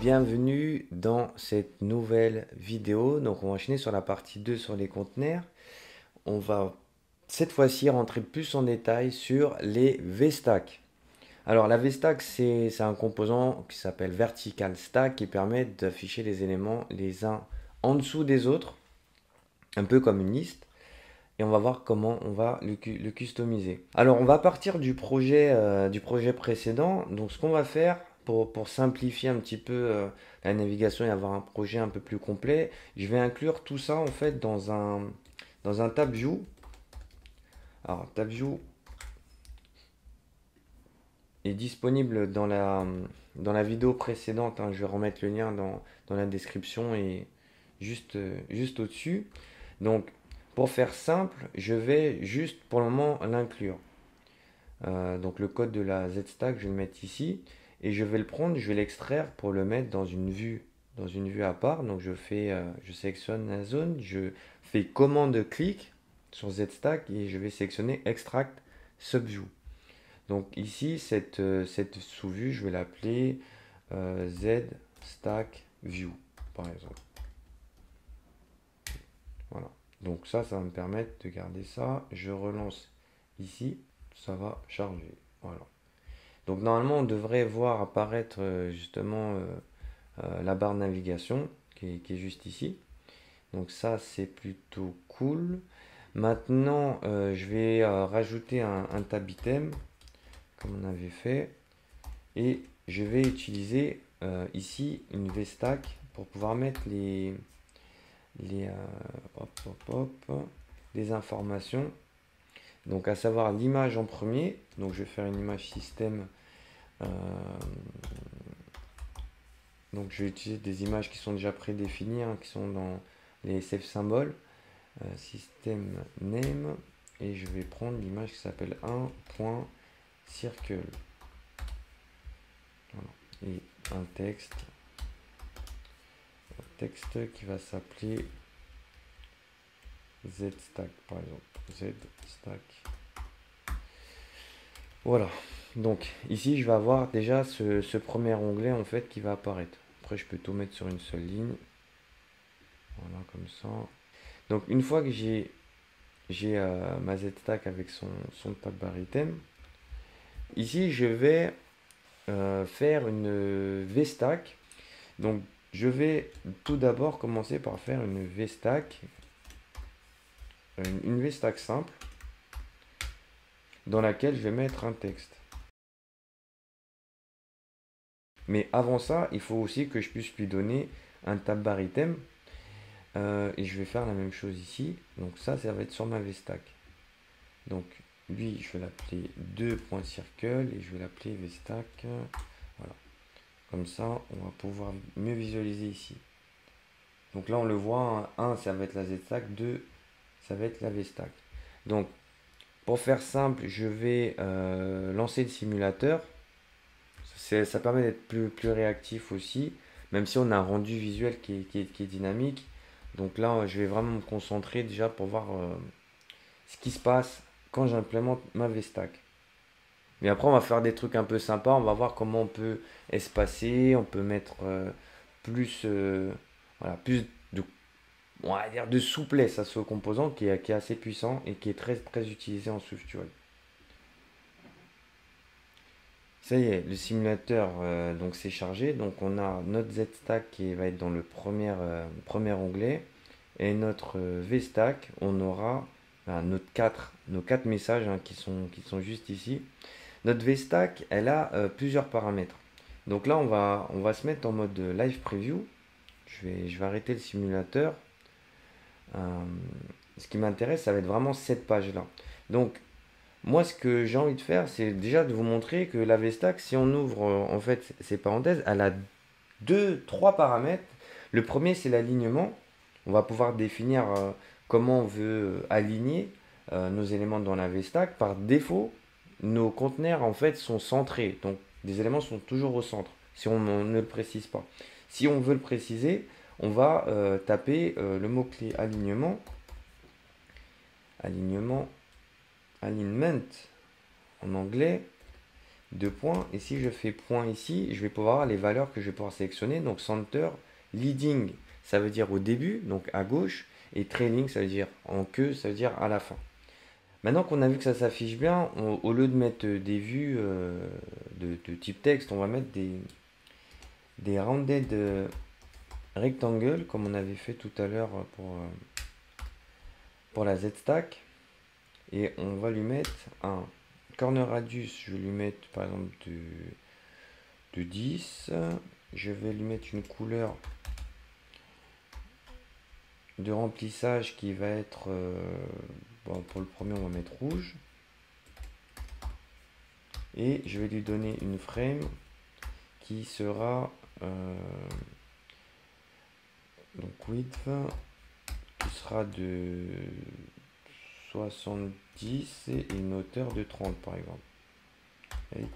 bienvenue dans cette nouvelle vidéo. Donc on va enchaîner sur la partie 2 sur les conteneurs. On va cette fois-ci rentrer plus en détail sur les VStack. Alors la VStack c'est un composant qui s'appelle Vertical Stack qui permet d'afficher les éléments les uns en dessous des autres, un peu comme une liste. Et on va voir comment on va le customiser. Alors on va partir du projet précédent. Donc ce qu'on va faire pour simplifier un petit peu la navigation et avoir un projet un peu plus complet, je vais inclure tout ça en fait dans un tab view. Alors tab view est disponible dans la vidéo précédente, hein. Je vais remettre le lien dans la description et juste au-dessus. Donc pour faire simple, je vais juste pour le moment l'inclure. Donc le code de la ZStack, je vais le mettre ici. Et je vais le prendre, je vais l'extraire pour le mettre dans une vue à part. Donc je sélectionne la zone, je fais commande-clic sur ZStack et je vais sélectionner Extract Subview. Donc ici, cette sous-vue, je vais l'appeler ZStack View, par exemple. Voilà. Donc ça va me permettre de garder ça. Je relance ici, ça va charger. Voilà. Donc normalement, on devrait voir apparaître justement la barre navigation qui est juste ici. Donc ça, c'est plutôt cool. Maintenant, je vais rajouter un tab item, comme on avait fait. Et je vais utiliser ici une VStack pour pouvoir mettre les informations. Donc à savoir l'image en premier. Donc je vais faire une image système. Donc je vais utiliser des images qui sont déjà prédéfinies, hein, qui sont dans les save symboles. System name. Et je vais prendre l'image qui s'appelle 1.circle. Voilà. Et un texte. Qui va s'appeler ZStack par exemple. ZStack. Voilà. Donc ici je vais avoir déjà ce premier onglet en fait qui va apparaître. Après je peux tout mettre sur une seule ligne. Voilà comme ça. Donc une fois que j'ai ma ZStack avec son tab bar item, ici je vais faire une VStack. Donc je vais tout d'abord commencer par faire une VStack simple dans laquelle je vais mettre un texte. Mais avant ça, il faut aussi que je puisse lui donner un tab bar item. Et je vais faire la même chose ici. Donc ça va être sur ma VStack. Donc lui, je vais l'appeler 2.circle et je vais l'appeler VStack. Voilà. Comme ça, on va pouvoir mieux visualiser ici. Donc là, on le voit. 1, ça va être la ZStack. 2, ça va être la VStack. Donc, pour faire simple, je vais lancer le simulateur. Ça permet d'être plus réactif aussi, même si on a un rendu visuel qui est dynamique. Donc là, je vais vraiment me concentrer déjà pour voir ce qui se passe quand j'implémente ma VStack. Mais après, on va faire des trucs un peu sympas. On va voir comment on peut espacer, on peut mettre plus, plus de, on va dire de souplesse à ce composant qui est assez puissant et qui est très utilisé en SwiftUI. Ça y est, le simulateur donc c'est chargé. Donc on a notre ZStack qui va être dans le premier onglet. Et notre VStack, on aura nos quatre messages, hein, qui sont juste ici. Notre VStack, elle a plusieurs paramètres. Donc là, on va se mettre en mode live preview. Je vais arrêter le simulateur. Ce qui m'intéresse, ça va être vraiment cette page-là. Donc, moi, ce que j'ai envie de faire, c'est déjà de vous montrer que la VStack, si on ouvre en fait ces parenthèses, elle a trois paramètres. Le premier, c'est l'alignement. On va pouvoir définir comment on veut aligner nos éléments dans la VStack. Par défaut, nos conteneurs en fait sont centrés. Donc, les éléments sont toujours au centre, si on ne le précise pas. Si on veut le préciser, on va taper le mot-clé alignment. Alignment en anglais. deux points. Et si je fais point ici, je vais pouvoir avoir les valeurs que je vais pouvoir sélectionner. Donc center, leading, ça veut dire au début, donc à gauche. Et trailing, ça veut dire en queue, ça veut dire à la fin. Maintenant qu'on a vu que ça s'affiche bien, au lieu de mettre des vues de type texte, on va mettre des rounded rectangles, comme on avait fait tout à l'heure pour la Z-Stack. Et on va lui mettre un corner radius, je vais lui mettre par exemple de 10. Je vais lui mettre une couleur de remplissage qui va être, bon, pour le premier on va mettre rouge. Et je vais lui donner une frame qui sera donc width qui sera de 70 et une hauteur de 30 par exemple. 8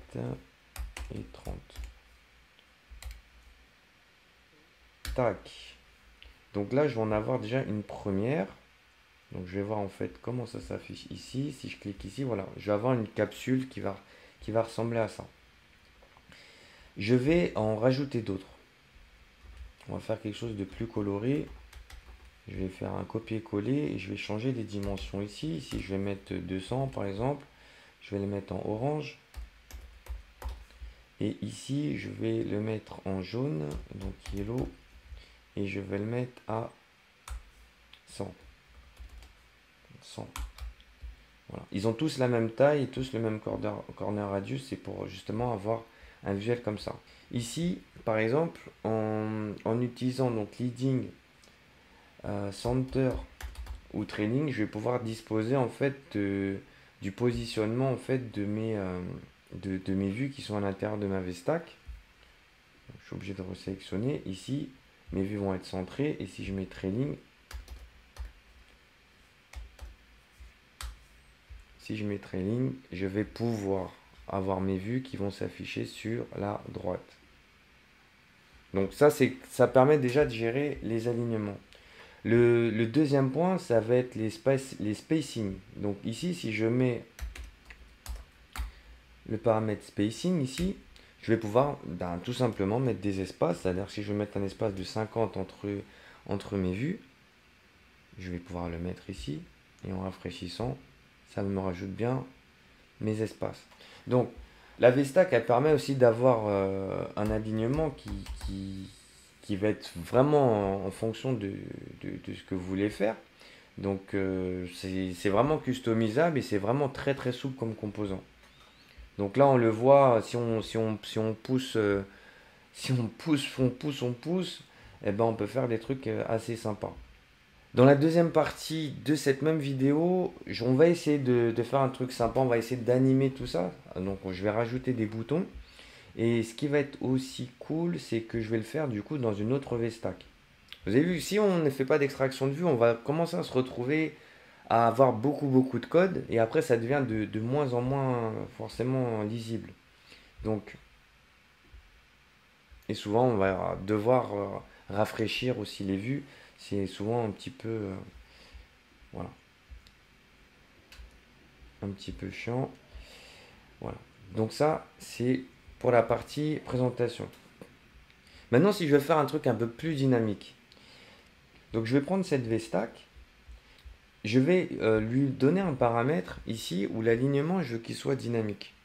et 30. Tac. Donc là je vais en avoir déjà une première. Donc je vais voir en fait comment ça s'affiche ici. Si je clique ici, voilà, je vais avoir une capsule qui va ressembler à ça. Je vais en rajouter d'autres. On va faire quelque chose de plus coloré. Je vais faire un copier-coller et je vais changer les dimensions ici. Ici, je vais mettre 200 par exemple. Je vais le mettre en orange. Et ici, je vais le mettre en jaune, donc yellow. Et je vais le mettre à 100. 100. Voilà. Ils ont tous la même taille et tous le même corner radius. C'est pour justement avoir un visuel comme ça. Ici, par exemple, en utilisant donc leading, center ou training, je vais pouvoir disposer en fait du positionnement en fait de mes vues qui sont à l'intérieur de ma VStack. Je suis obligé de resélectionner. Ici, mes vues vont être centrées et si je mets trailing, je vais pouvoir avoir mes vues qui vont s'afficher sur la droite. Donc ça permet déjà de gérer les alignements. Le deuxième point, ça va être les spacing. Donc ici, si je mets le paramètre spacing ici, je vais pouvoir tout simplement mettre des espaces. C'est-à-dire que si je veux mettre un espace de 50 entre mes vues, je vais pouvoir le mettre ici. Et en rafraîchissant, ça me rajoute bien mes espaces. Donc la VStack, elle permet aussi d'avoir un alignement qui va être vraiment en fonction de ce que vous voulez faire. Donc c'est vraiment customisable et c'est vraiment très très souple comme composant. Donc là on le voit, si on pousse, on pousse, et ben on peut faire des trucs assez sympas. Dans la deuxième partie de cette même vidéo, on va essayer de faire un truc sympa, on va essayer d'animer tout ça. Donc je vais rajouter des boutons. Et ce qui va être aussi cool, c'est que je vais le faire du coup dans une autre VStack. Vous avez vu, si on ne fait pas d'extraction de vue, on va commencer à se retrouver à avoir beaucoup de code et après ça devient de moins en moins forcément lisible. Donc, et souvent on va devoir rafraîchir aussi les vues. C'est souvent un petit peu, voilà, un petit peu chiant. Voilà. Donc ça, c'est pour la partie présentation. Maintenant, si je veux faire un truc un peu plus dynamique, donc je vais prendre cette VStack. Je vais lui donner un paramètre ici où l'alignement, je veux qu'il soit dynamique.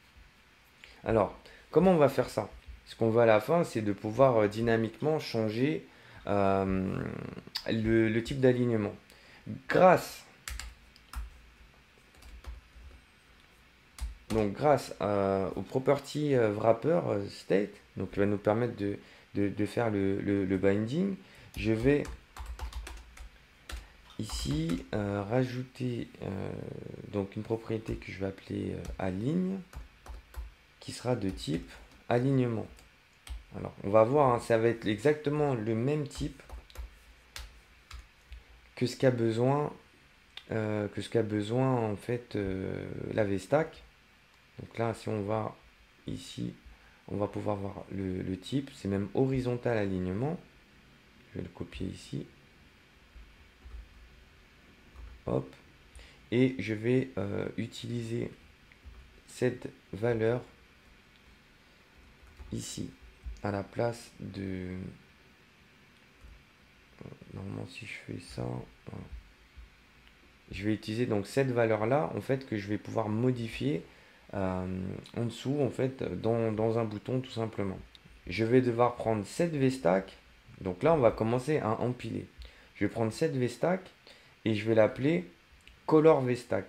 Alors, comment on va faire ça? Ce qu'on veut à la fin, c'est de pouvoir dynamiquement changer le type d'alignement. Grâce au property wrapper state, donc qui va nous permettre de faire le binding, je vais ici rajouter donc une propriété que je vais appeler align qui sera de type alignement. Alors on va voir, hein, ça va être exactement le même type que ce qu'a besoin en fait la VStack. Donc là si on va ici, on va pouvoir voir le type, c'est même horizontal alignement. Je vais le copier ici. Hop. Et je vais utiliser cette valeur ici, à la place de... Normalement, si je fais ça, voilà. Je vais utiliser donc cette valeur-là, en fait, que je vais pouvoir modifier en dessous, en fait, dans un bouton, tout simplement. Je vais devoir prendre cette VStack. Donc là, on va commencer à empiler. Je vais prendre cette VStack et je vais l'appeler Color VStack.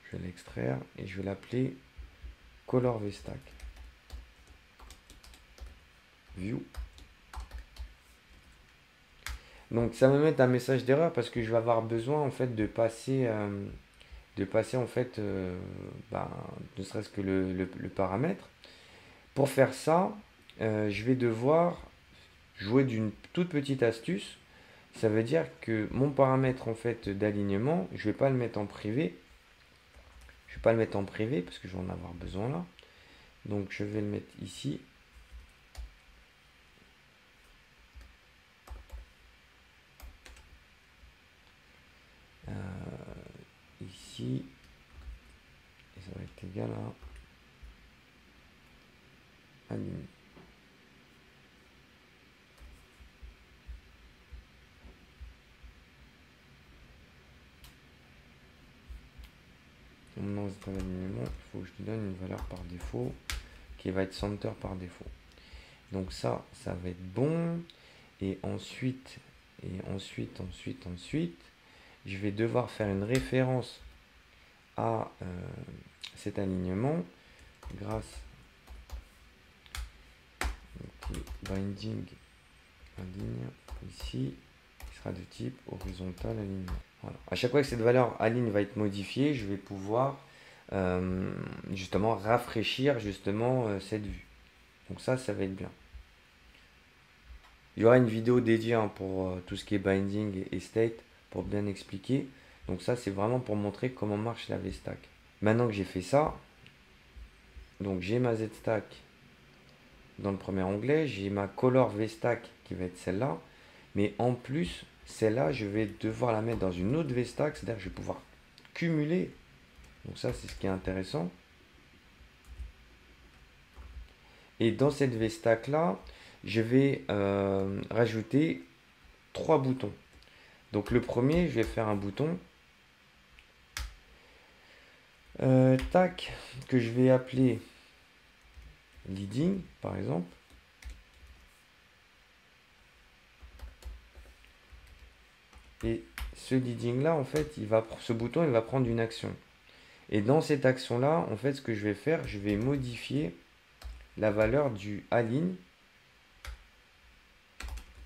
Je vais l'extraire et je vais l'appeler Color VStack. View. Donc ça va me mettre un message d'erreur parce que je vais avoir besoin en fait de passer en fait ne serait-ce que le paramètre. Pour faire ça, je vais devoir jouer d'une toute petite astuce. Ça veut dire que mon paramètre en fait d'alignement, je vais pas le mettre en privé. Je vais pas le mettre en privé parce que je vais en avoir besoin là. Donc je vais le mettre ici. Ici. Et ça va être égal à aligner. Maintenant, c'est un alignement, il faut que je lui donne une valeur par défaut qui va être center par défaut. Donc ça va être bon. Et ensuite, je vais devoir faire une référence à cet alignement grâce binding aligne ici qui sera de type horizontal alignement. Voilà. À chaque fois que cette valeur align va être modifiée, je vais pouvoir justement rafraîchir justement cette vue. Donc ça va être bien. Il y aura une vidéo dédiée pour tout ce qui est binding et state pour bien expliquer. Donc ça c'est vraiment pour montrer comment marche la VStack. Maintenant que j'ai fait ça, donc j'ai ma ZStack dans le premier onglet, j'ai ma color VStack qui va être celle-là, mais en plus celle-là je vais devoir la mettre dans une autre VStack, c'est-à-dire que je vais pouvoir cumuler. Donc ça c'est ce qui est intéressant. Et dans cette VStack là, je vais rajouter 3 boutons. Donc le premier, je vais faire un bouton tac, que je vais appeler leading par exemple. Et ce leading là, en fait, ce bouton, il va prendre une action. Et dans cette action là, en fait, ce que je vais faire, je vais modifier la valeur du align.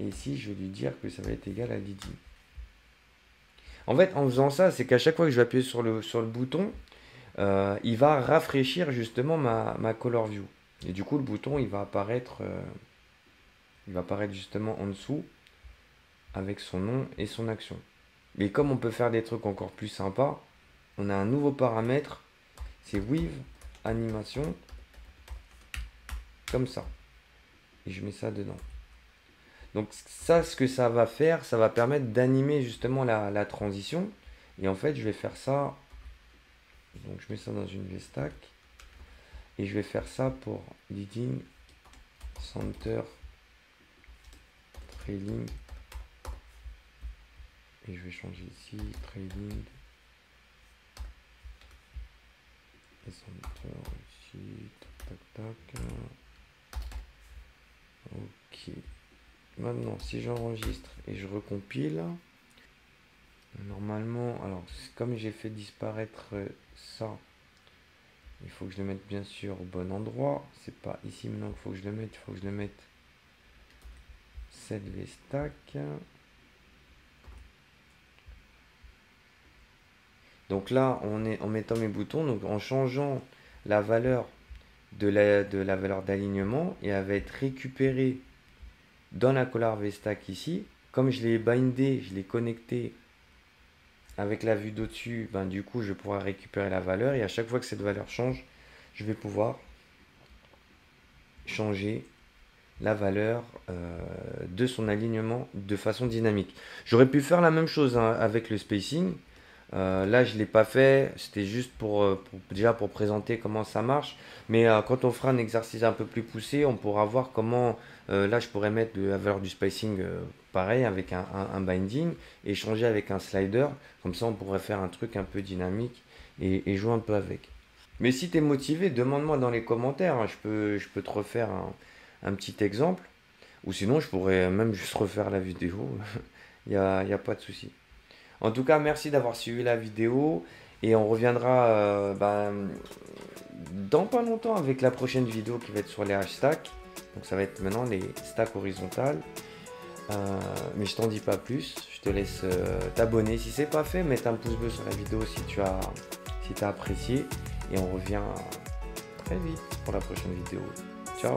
Et ici, je vais lui dire que ça va être égal à leading. En fait, en faisant ça, c'est qu'à chaque fois que je vais appuyer sur le bouton, il va rafraîchir justement ma color view. Et du coup, le bouton, il va apparaître justement en dessous avec son nom et son action. Mais comme on peut faire des trucs encore plus sympas, on a un nouveau paramètre, c'est with animation, comme ça. Et je mets ça dedans. Donc ça, ce que ça va faire, ça va permettre d'animer justement la transition. Et en fait, je vais faire ça. Donc je mets ça dans une VStack. Et je vais faire ça pour leading, center, trailing. Et je vais changer ici, trailing. Et center ici, tac tac tac. Ok. Maintenant, si j'enregistre et je recompile, normalement, alors comme j'ai fait disparaître ça, il faut que je le mette bien sûr au bon endroit. C'est pas ici maintenant qu'il faut que je le mette, il faut que je le mette cette VStack. Donc là, en mettant mes boutons, donc en changeant la valeur de la valeur d'alignement, et elle va être récupérée dans la color VStack ici. Comme je l'ai bindé, je l'ai connecté avec la vue d'au-dessus, ben, du coup je vais pouvoir récupérer la valeur, et à chaque fois que cette valeur change, je vais pouvoir changer la valeur de son alignement de façon dynamique. J'aurais pu faire la même chose avec le spacing. Là, je ne l'ai pas fait, c'était juste déjà pour présenter comment ça marche. Mais quand on fera un exercice un peu plus poussé, on pourra voir comment, là, je pourrais mettre la valeur du spacing pareil avec un binding et changer avec un slider. Comme ça, on pourrait faire un truc un peu dynamique et jouer un peu avec. Mais si tu es motivé, demande-moi dans les commentaires, hein. Je peux te refaire un petit exemple. Ou sinon, je pourrais même juste refaire la vidéo. Il y a pas de souci. En tout cas, merci d'avoir suivi la vidéo. Et on reviendra dans pas longtemps avec la prochaine vidéo qui va être sur les hashtags. Donc ça va être maintenant les stacks horizontales. Mais je t'en dis pas plus. Je te laisse t'abonner si c'est pas fait. Mettre un pouce bleu sur la vidéo si tu as apprécié. Et on revient très vite pour la prochaine vidéo. Ciao!